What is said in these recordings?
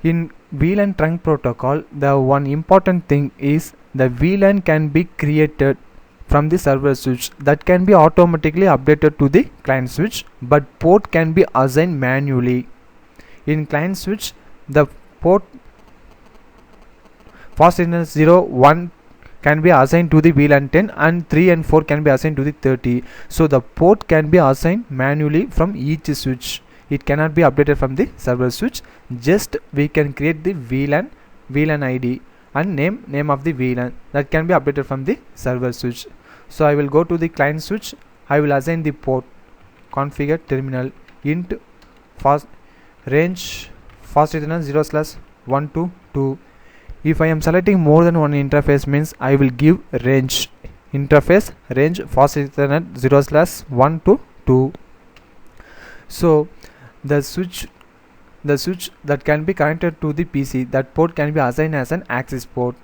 In VLAN trunk protocol, the one important thing is the VLAN can be created from the server switch that can be automatically updated to the client switch, but port can be assigned manually. In client switch, the port fast signal 0, 1 can be assigned to the VLAN 10 and 3 and 4 can be assigned to the 30. So the port can be assigned manually from each switch. It cannot be updated from the server switch. Just we can create the VLAN ID and name of the VLAN that can be updated from the server switch. So I will go to the client switch. I will assign the port configure terminal int fast range fast ethernet 0/1 to 2. If I am selecting more than one interface means I will give range interface range fast ethernet 0/1 to 2. So the switch that can be connected to the PC, that port can be assigned as an access port.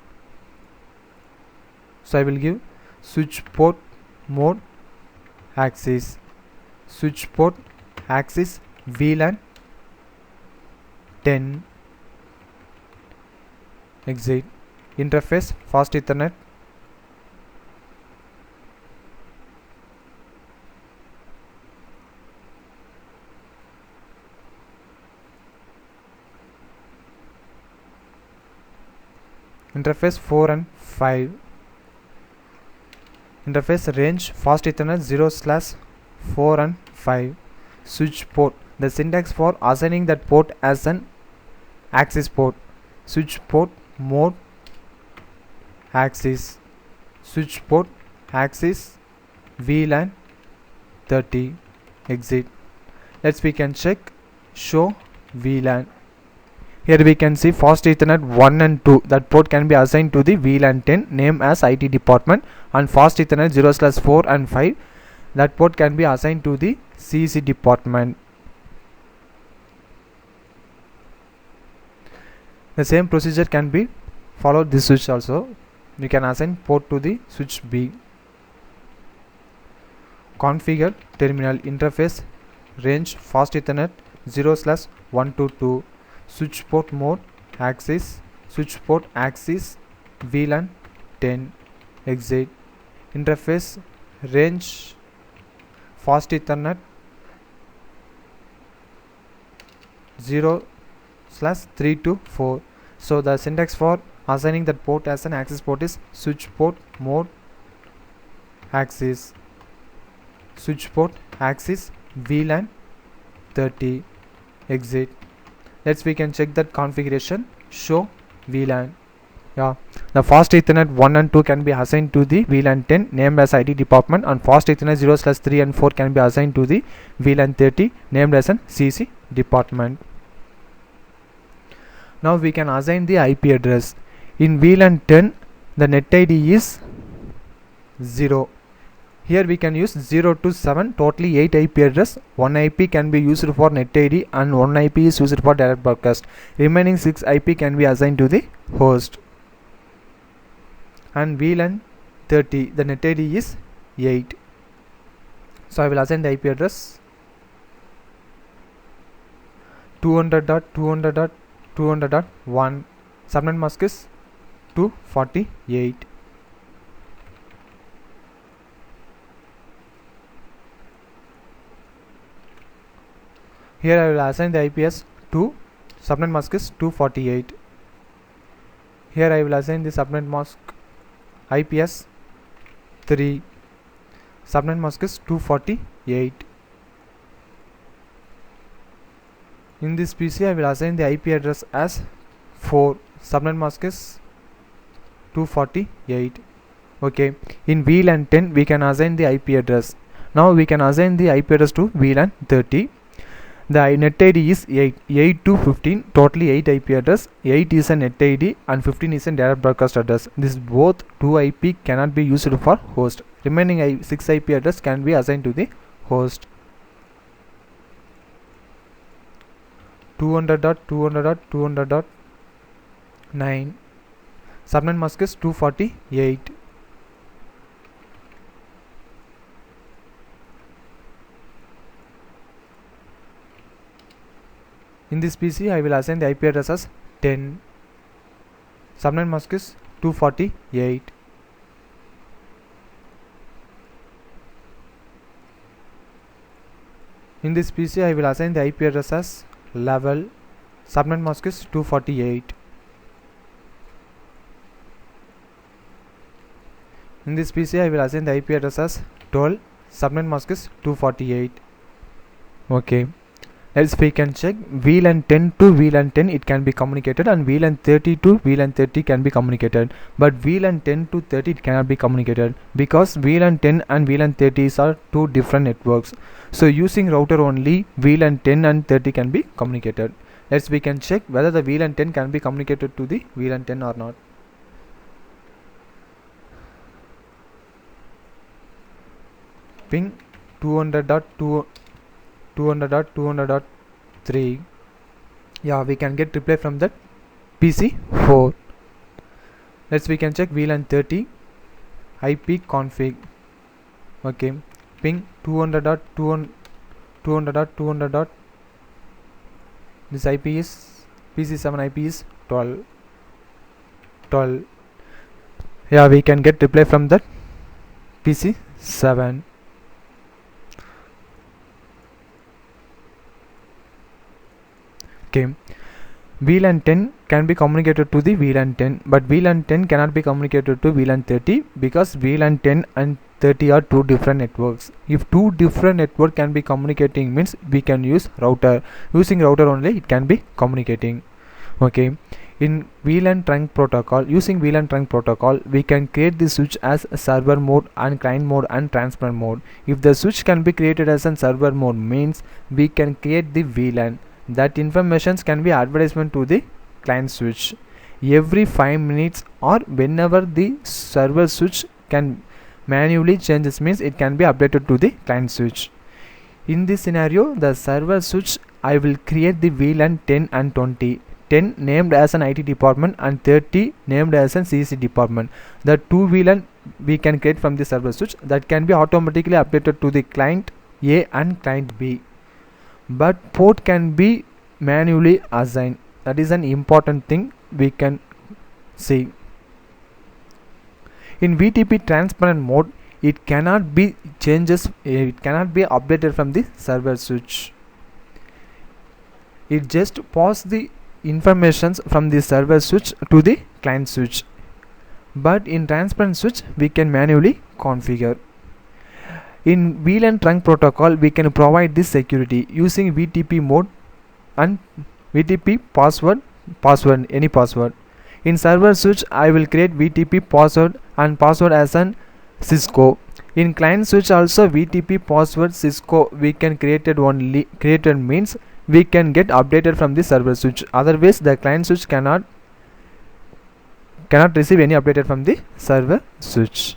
So I will give switch port mode access, switch port access VLAN 10, exit interface fast ethernet, interface 4 and 5, interface range fast ethernet 0/4 and 5, switch port. The syntax for assigning that port as an access port, switch port mode access, switch port access VLAN 30, exit. We can check show VLAN. Here we can see fast ethernet 1 and 2, that port can be assigned to the VLAN 10 name as IT department, and fast ethernet 0/4 and 5, that port can be assigned to the CC department. The same procedure can be followed this switch also. We can assign port to the switch B. Configure terminal interface range fast ethernet 0/1 to 2, switch port mode access, switch port access VLAN 10, exit interface range fast ethernet 0/3 to 4. So the syntax for assigning that port as an access port is switch port mode access, switch port access VLAN 30, exit. We can check that configuration show VLAN. The fast ethernet 1 and 2 can be assigned to the VLAN 10 named as IT department, and fast ethernet 0/3 and 4 can be assigned to the VLAN 30 named as an CC department. Now we can assign the IP address. In VLAN 10 the net ID is 0. Here we can use 0 to 7, totally 8 IP address. One IP can be used for net ID and one IP is used for direct broadcast. Remaining 6 IP can be assigned to the host. And VLAN 30, the net ID is 8. So I will assign the IP address 200.200.200.1. Subnet mask is 248. Here I will assign the IPS to subnet mask is 248. Here I will assign the subnet mask IPS 3. Subnet mask is 248. In this PC I will assign the IP address as 4. Subnet mask is 248. Okay. In VLAN 10 we can assign the IP address. Now we can assign the IP address to VLAN 30. The net ID is 8 to 15, totally 8 IP address. 8 is a net ID and 15 is a direct broadcast address. This both 2 IP cannot be used for host. Remaining 6 IP address can be assigned to the host. 200.200.200.9. Subnet mask is 248. In this PC I will assign the IP address as 10. Subnet mask is 248. In this PC I will assign the IP address as level. Subnet mask is 248. In this PC I will assign the IP address as 12. Subnet mask is 248. Okay. Else we can check VLAN 10 to VLAN 10 it can be communicated, and VLAN 30 to VLAN 30 can be communicated, but VLAN 10 to 30 it cannot be communicated because VLAN 10 and VLAN 30 are two different networks. So using router only VLAN 10 and 30 can be communicated. Else we can check whether the VLAN 10 can be communicated to the VLAN 10 or not. Ping 200.200.200.3. Yeah, we can get reply from that PC4. Let's we can check VLAN 30 IP config. Okay, ping 200.200.200. This IP is PC7 IP is 12. Yeah, we can get reply from that PC7. Okay, VLAN 10 can be communicated to the VLAN 10, but VLAN 10 cannot be communicated to VLAN 30 because VLAN 10 and 30 are two different networks. If two different network can be communicating means we can use router. Using router only it can be communicating. Okay, in VLAN trunk protocol, using VLAN trunk protocol we can create the switch as server mode and client mode and transparent mode. If the switch can be created as a server mode means we can create the VLAN. That informations can be advertisement to the client switch. Every 5 minutes or whenever the server switch can manually changes means it can be updated to the client switch. In this scenario the server switch I will create the VLAN 10 and 20. 10 named as an IT department and 30 named as an CC department. The two VLAN we can create from the server switch that can be automatically updated to the client A and client B. But port can be manually assigned. That is an important thing we can see. In VTP transparent mode it cannot be changes, it cannot be updated from the server switch. It just pass the informations from the server switch to the client switch, but in transparent switch we can manually configure. In VLAN trunk protocol we can provide this security using VTP mode and VTP password any password. In server switch I will create VTP password and password as an Cisco. In client switch also VTP password Cisco we can created means we can get updated from the server switch. Otherwise the client switch cannot receive any updated from the server switch.